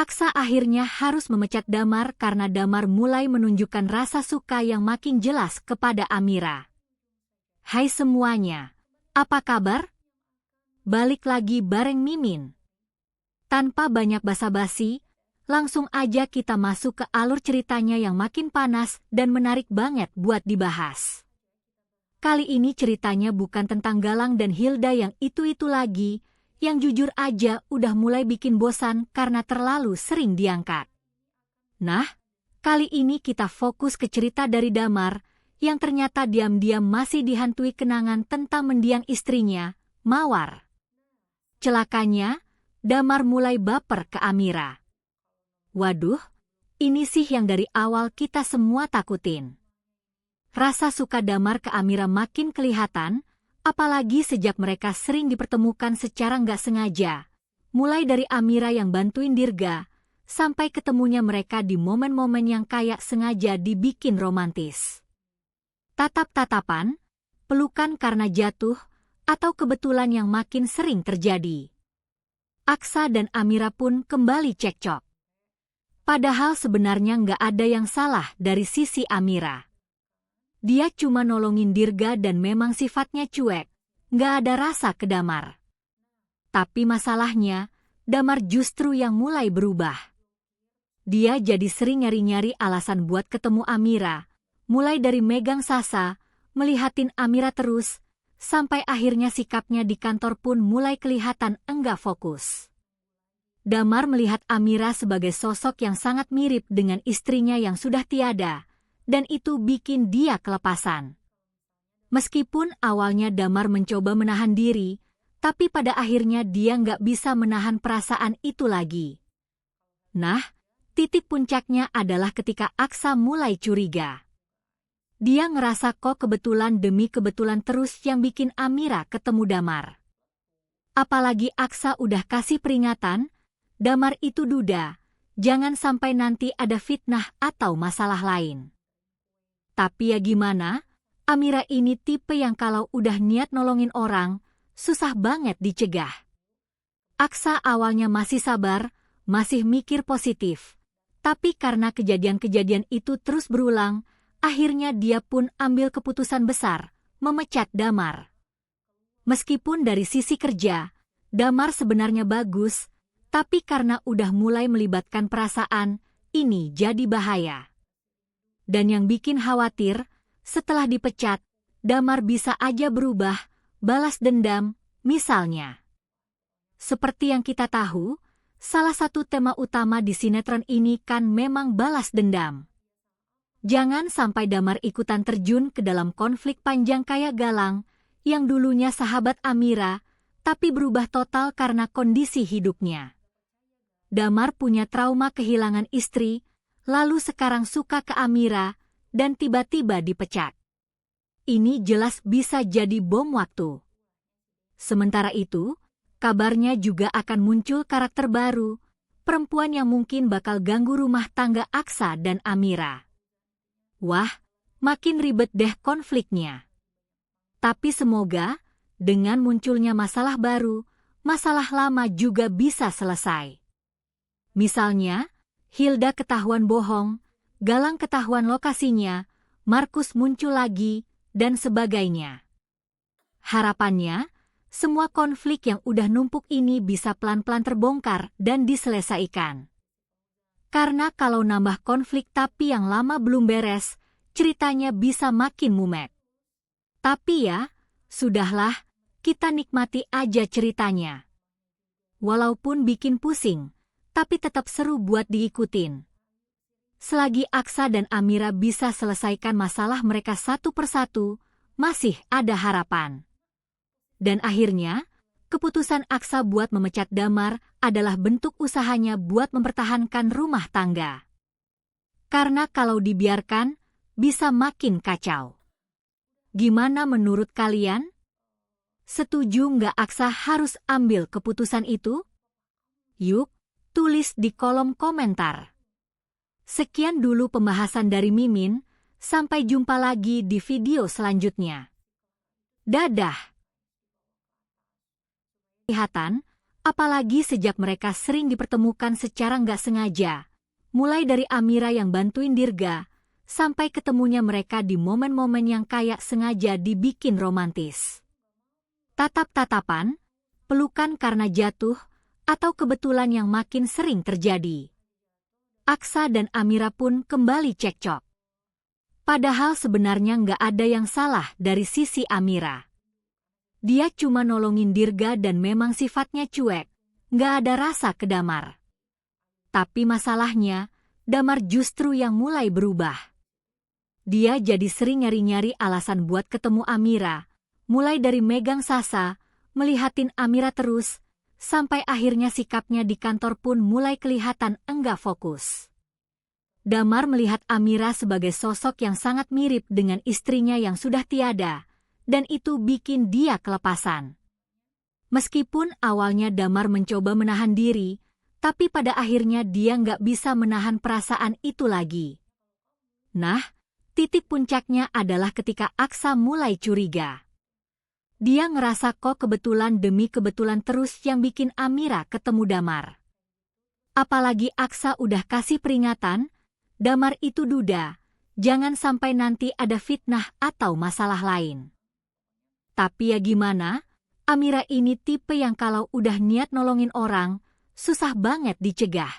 Aksa akhirnya harus memecat Damar karena Damar mulai menunjukkan rasa suka yang makin jelas kepada Amira. "Hai semuanya, apa kabar? Balik lagi bareng Mimin." Tanpa banyak basa-basi, langsung aja kita masuk ke alur ceritanya yang makin panas dan menarik banget buat dibahas. Kali ini ceritanya bukan tentang Galang dan Hilda yang itu-itu lagi, yang jujur aja udah mulai bikin bosan karena terlalu sering diangkat. Nah, kali ini kita fokus ke cerita dari Damar, yang ternyata diam-diam masih dihantui kenangan tentang mendiang istrinya, Mawar. Celakanya, Damar mulai baper ke Amira. Waduh, ini sih yang dari awal kita semua takutin. Rasa suka Damar ke Amira makin kelihatan, apalagi sejak mereka sering dipertemukan secara nggak sengaja. Mulai dari Amira yang bantuin Dirga, sampai ketemunya mereka di momen-momen yang kayak sengaja dibikin romantis. Tatap-tatapan, pelukan karena jatuh, atau kebetulan yang makin sering terjadi. Aksa dan Amira pun kembali cekcok. Padahal sebenarnya nggak ada yang salah dari sisi Amira. Dia cuma nolongin Dirga dan memang sifatnya cuek, nggak ada rasa ke Damar. Tapi masalahnya, Damar justru yang mulai berubah. Dia jadi sering nyari-nyari alasan buat ketemu Amira, mulai dari megang Sasa, melihatin Amira terus, sampai akhirnya sikapnya di kantor pun mulai kelihatan enggak fokus. Damar melihat Amira sebagai sosok yang sangat mirip dengan istrinya yang sudah tiada, dan itu bikin dia kelepasan. Meskipun awalnya Damar mencoba menahan diri, tapi pada akhirnya dia nggak bisa menahan perasaan itu lagi. Nah, titik puncaknya adalah ketika Aksa mulai curiga. Dia ngerasa kok kebetulan demi kebetulan terus yang bikin Amira ketemu Damar. Apalagi Aksa udah kasih peringatan, Damar itu duda, jangan sampai nanti ada fitnah atau masalah lain. Tapi ya gimana, Amira ini tipe yang kalau udah niat nolongin orang, susah banget dicegah. Aksa awalnya masih sabar, masih mikir positif. Tapi karena kejadian-kejadian itu terus berulang, akhirnya dia pun ambil keputusan besar, memecat Damar. Meskipun dari sisi kerja, Damar sebenarnya bagus, tapi karena udah mulai melibatkan perasaan, ini jadi bahaya. Dan yang bikin khawatir, setelah dipecat, Damar bisa aja berubah, balas dendam, misalnya. Seperti yang kita tahu, salah satu tema utama di sinetron ini kan memang balas dendam. Jangan sampai Damar ikutan terjun ke dalam konflik panjang kayak Galang, yang dulunya sahabat Amira, tapi berubah total karena kondisi hidupnya. Damar punya trauma kehilangan istri, lalu sekarang suka ke Amira, dan tiba-tiba dipecat. Ini jelas bisa jadi bom waktu. Sementara itu, kabarnya juga akan muncul karakter baru, perempuan yang mungkin bakal ganggu rumah tangga Aksa dan Amira. Wah, makin ribet deh konfliknya. Tapi semoga, dengan munculnya masalah baru, masalah lama juga bisa selesai. Misalnya, Hilda ketahuan bohong, Galang ketahuan lokasinya, Markus muncul lagi, dan sebagainya. Harapannya, semua konflik yang udah numpuk ini bisa pelan-pelan terbongkar dan diselesaikan. Karena kalau nambah konflik tapi yang lama belum beres, ceritanya bisa makin mumet. Tapi ya, sudahlah, kita nikmati aja ceritanya. Walaupun bikin pusing, tapi tetap seru buat diikutin. Selagi Aksa dan Amira bisa selesaikan masalah mereka satu persatu, masih ada harapan. Dan akhirnya, keputusan Aksa buat memecat Damar adalah bentuk usahanya buat mempertahankan rumah tangga. Karena kalau dibiarkan, bisa makin kacau. Gimana menurut kalian? Setuju nggak Aksa harus ambil keputusan itu? Yuk, tulis di kolom komentar. Sekian dulu pembahasan dari Mimin, sampai jumpa lagi di video selanjutnya. Dadah! Kelihatan, Apalagi sejak mereka sering dipertemukan secara nggak sengaja, mulai dari Amira yang bantuin Dirga, sampai ketemunya mereka di momen-momen yang kayak sengaja dibikin romantis. Tatap-tatapan, pelukan karena jatuh, atau kebetulan yang makin sering terjadi. Aksa dan Amira pun kembali cekcok. Padahal sebenarnya nggak ada yang salah dari sisi Amira. Dia cuma nolongin Dirga dan memang sifatnya cuek, nggak ada rasa ke Damar. Tapi masalahnya, Damar justru yang mulai berubah. Dia jadi sering nyari-nyari alasan buat ketemu Amira, mulai dari megang Sasa, melihatin Amira terus, sampai akhirnya sikapnya di kantor pun mulai kelihatan enggak fokus. Damar melihat Amira sebagai sosok yang sangat mirip dengan istrinya yang sudah tiada, dan itu bikin dia kelepasan. Meskipun awalnya Damar mencoba menahan diri, tapi pada akhirnya dia nggak bisa menahan perasaan itu lagi. Nah, titik puncaknya adalah ketika Aksa mulai curiga. Dia ngerasa kok kebetulan demi kebetulan terus yang bikin Amira ketemu Damar. Apalagi Aksa udah kasih peringatan, Damar itu duda, jangan sampai nanti ada fitnah atau masalah lain. Tapi ya gimana, Amira ini tipe yang kalau udah niat nolongin orang, susah banget dicegah.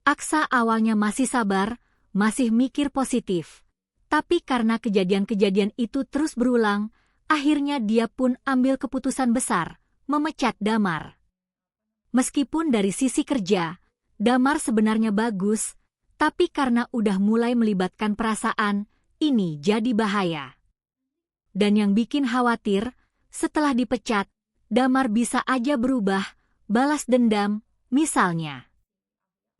Aksa awalnya masih sabar, masih mikir positif. Tapi karena kejadian-kejadian itu terus berulang, akhirnya dia pun ambil keputusan besar, memecat Damar. Meskipun dari sisi kerja, Damar sebenarnya bagus, tapi karena udah mulai melibatkan perasaan, ini jadi bahaya. Dan yang bikin khawatir, setelah dipecat, Damar bisa aja berubah, balas dendam, misalnya.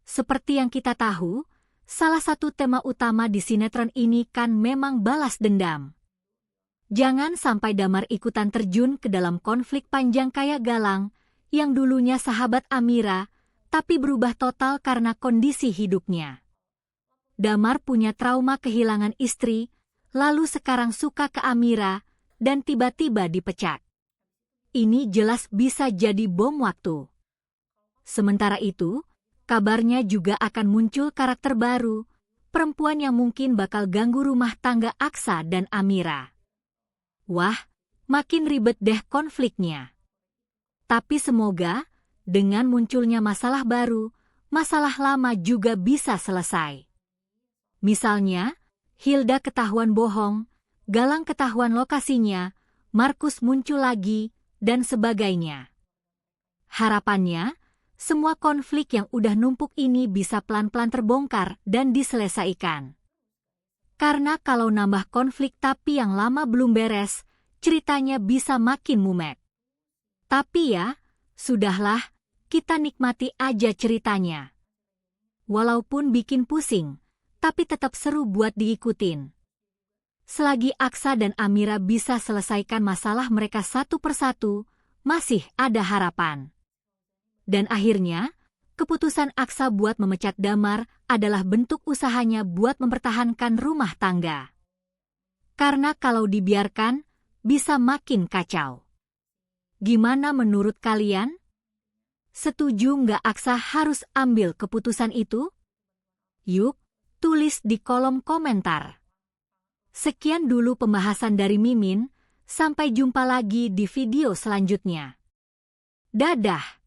Seperti yang kita tahu, salah satu tema utama di sinetron ini kan memang balas dendam. Jangan sampai Damar ikutan terjun ke dalam konflik panjang kayak Galang, yang dulunya sahabat Amira, tapi berubah total karena kondisi hidupnya. Damar punya trauma kehilangan istri, lalu sekarang suka ke Amira, dan tiba-tiba dipecat. Ini jelas bisa jadi bom waktu. Sementara itu, kabarnya juga akan muncul karakter baru, perempuan yang mungkin bakal ganggu rumah tangga Aksa dan Amira. Wah, makin ribet deh konfliknya. Tapi semoga, dengan munculnya masalah baru, masalah lama juga bisa selesai. Misalnya, Hilda ketahuan bohong, Galang ketahuan lokasinya, Markus muncul lagi, dan sebagainya. Harapannya, semua konflik yang udah numpuk ini bisa pelan-pelan terbongkar dan diselesaikan. Karena kalau nambah konflik tapi yang lama belum beres, ceritanya bisa makin mumet. Tapi ya, sudahlah, kita nikmati aja ceritanya. Walaupun bikin pusing, tapi tetap seru buat diikutin. Selagi Aksa dan Amira bisa selesaikan masalah mereka satu persatu, masih ada harapan. Dan akhirnya, keputusan Aksa buat memecat Damar adalah bentuk usahanya buat mempertahankan rumah tangga. Karena kalau dibiarkan, bisa makin kacau. Gimana menurut kalian? Setuju nggak Aksa harus ambil keputusan itu? Yuk, tulis di kolom komentar. Sekian dulu pembahasan dari Mimin, sampai jumpa lagi di video selanjutnya. Dadah!